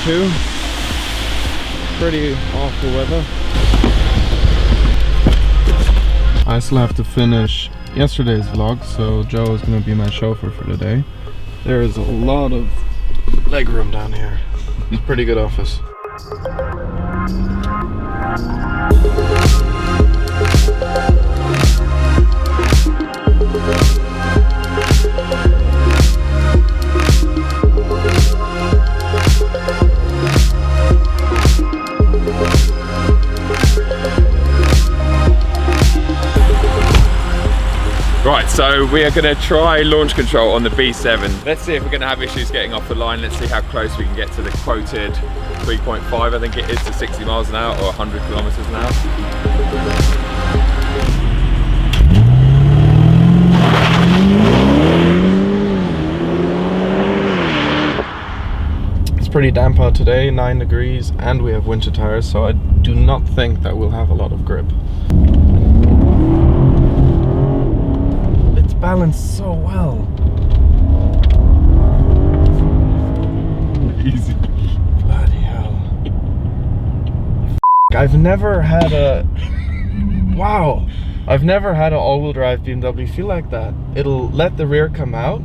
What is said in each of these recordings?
too. Pretty awful weather. I still have to finish yesterday's vlog, so Joe is going to be my chauffeur for today. There is a lot of legroom down here. It's a pretty good office. Right, so we are going to try launch control on the B7. Let's see if we're going to have issues getting off the line. Let's see how close we can get to the quoted 3.5, I think it is, to 60 miles an hour or 100 kilometers an hour. It's pretty damp out today, 9 degrees, and we have winter tires, so I do not think that we'll have a lot of grip. Balanced so well. Easy. Bloody hell. I've never had a... Wow. I've never had an all-wheel drive BMW feel like that. It'll let the rear come out,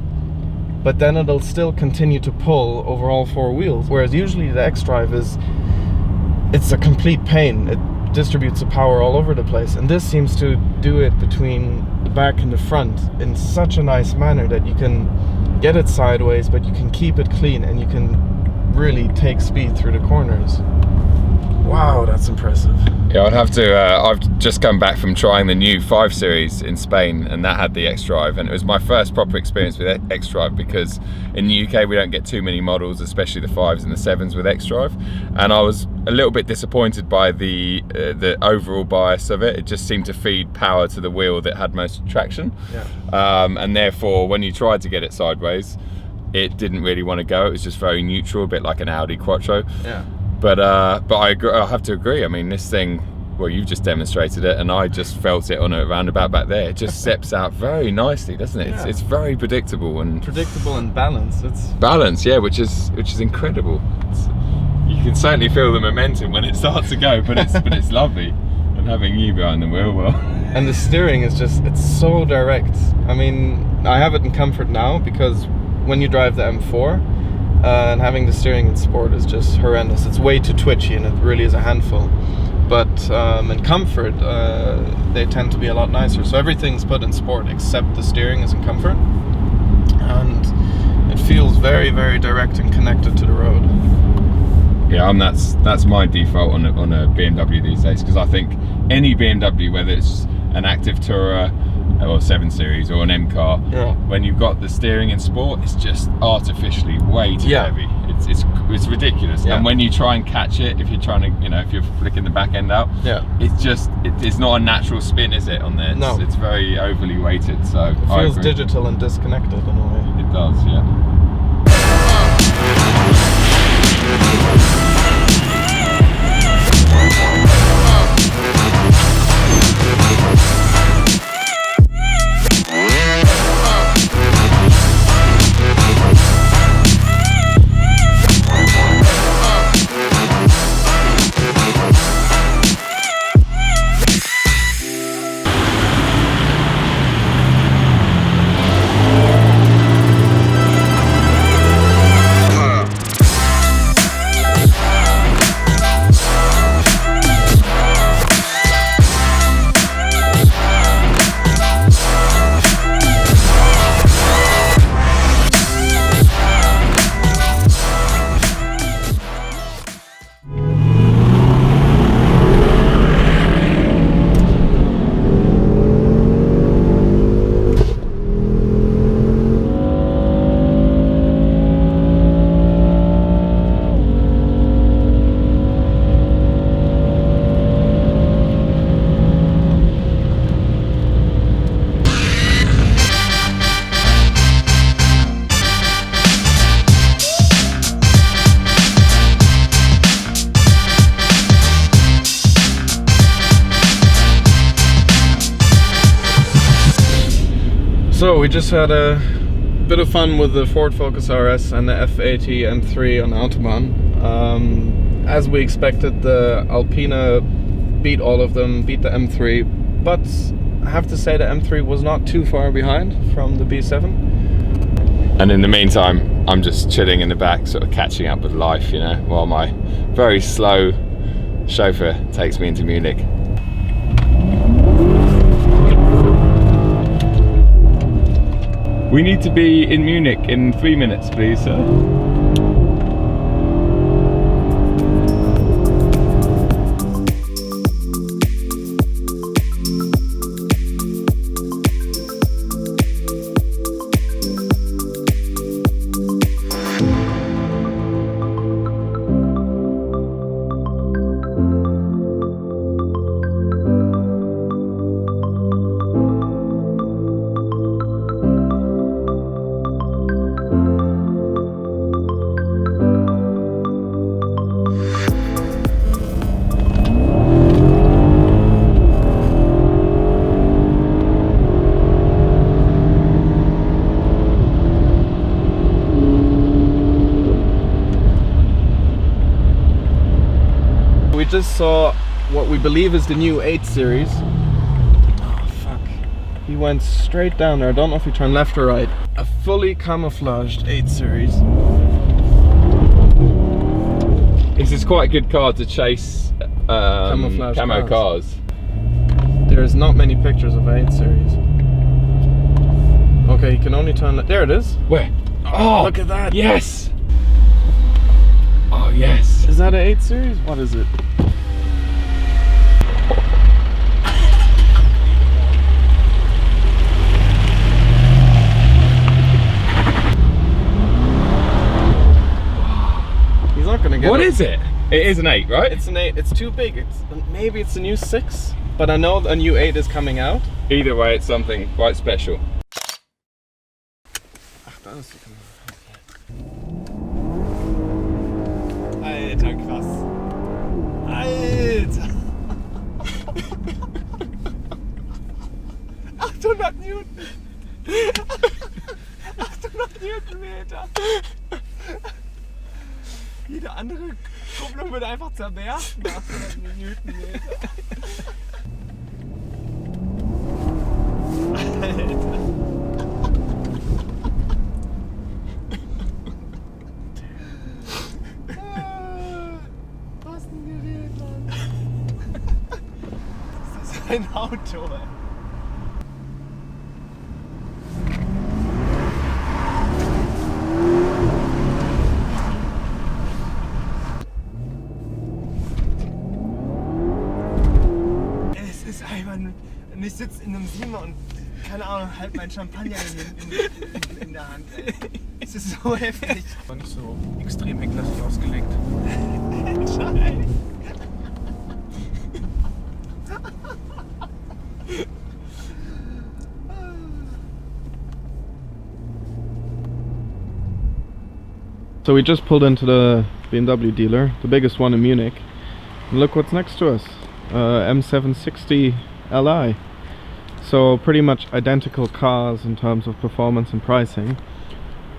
but then it'll still continue to pull over all 4 wheels. Whereas usually the X-Drive it's a complete pain. It distributes the power all over the place, and this seems to do it between the back and the front in such a nice manner that you can get it sideways, but you can keep it clean and you can really take speed through the corners. Wow, that's impressive. Yeah, I'd have to, I've just come back from trying the new 5 Series in Spain, and that had the X-Drive, and it was my first proper experience with X-Drive, because in the UK we don't get too many models, especially the 5s and the 7s with X-Drive, and I was a little bit disappointed by the overall bias of it. It just seemed to feed power to the wheel that had most traction, and therefore when you tried to get it sideways, it didn't really want to go. It was just very neutral, a bit like an Audi Quattro. Yeah. But I have to agree. I mean, this thing, well, you've just demonstrated it, and I just felt it on a roundabout back there. It just steps out very nicely, doesn't it? Yeah. It's very predictable and balanced. It's balanced, yeah, which is incredible. You can certainly feel the momentum when it starts to go, but it's lovely. And having you behind the wheel, well. And the steering is it's so direct. I mean, I have it in comfort now because when you drive the M4. And having the steering in sport is just horrendous. It's way too twitchy and it really is a handful. But in comfort, they tend to be a lot nicer. So everything's put in sport except the steering is in comfort. And it feels very, very direct and connected to the road. Yeah, that's my default on a BMW these days, because I think any BMW, whether it's an Active Tourer or 7 Series or an M car, when you've got the steering in sport, it's just artificially way too heavy. It's ridiculous. And when you try and catch it, if you're trying to, if you're flicking the back end out, it's not a natural spin, is it, on there? No. It's very overly weighted. So it feels digital and disconnected in a way. It does, yeah. So we just had a Bit of fun with the Ford Focus RS and the F80 M3 on Autobahn. As we expected, the ALPINA beat all of them, beat the M3, but I have to say the M3 was not too far behind from the B7. And in the meantime, I'm just chilling in the back, sort of catching up with life, you know, while my very slow chauffeur takes me into Munich. We need to be in Munich in 3 minutes, please, sir. We just saw what we believe is the new 8 Series. Oh fuck. He went straight down there. I don't know if he turned left or right. A fully camouflaged 8 Series. This is quite a good car to chase camo cars. There's not many pictures of 8 Series. Okay, he can only turn left. There it is. Where? Oh, look at that. Yes! Oh, yes. Is that an 8 Series? What is it? He's not gonna get What it. is it? It is an 8, right? It's an 8. It's too big. Maybe it's a new 6, but I know a new 8 is coming out. Either way, it's something quite special. Ach, da ist die Kamera. Alter, krass. Alter. 800 Newton. 800 Newtonmeter. Jede andere Kupplung würde einfach zerbersten nach 800 Newtonmeter. Alter. Was ein Gerät, Mann. Das ist ein Auto, ey. Und ich sitze in einem Siemer und keine Ahnung, halt mein Champagner in der Hand, ey. Es ist so heftig. War nicht so extrem hecklastig ausgelegt. Scheiße. So we just pulled into the BMW dealer, the biggest one in Munich. And look what's next to us. M760 Li. So pretty much identical cars in terms of performance and pricing.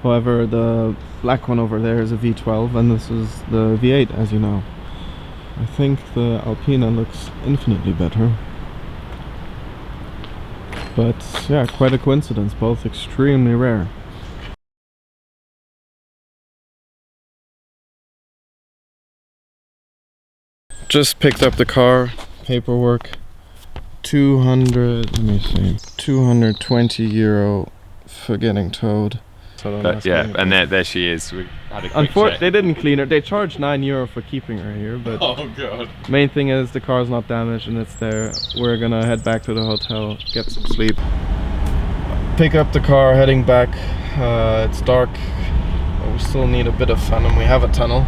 However, the black one over there is a V12 and this is the V8, as you know. I think the ALPINA looks infinitely better. But yeah, quite a coincidence, both extremely rare. Just picked up the car, paperwork, 220 euro for getting towed. But yeah, and there she is. We had a quick check. They didn't clean her. They charged 9 euro for keeping her here, but Oh god. main thing is the car's not damaged and it's there. We're gonna head back to the hotel, get some sleep. Pick up the car, heading back. It's dark, but we still need a bit of fun and we have a tunnel.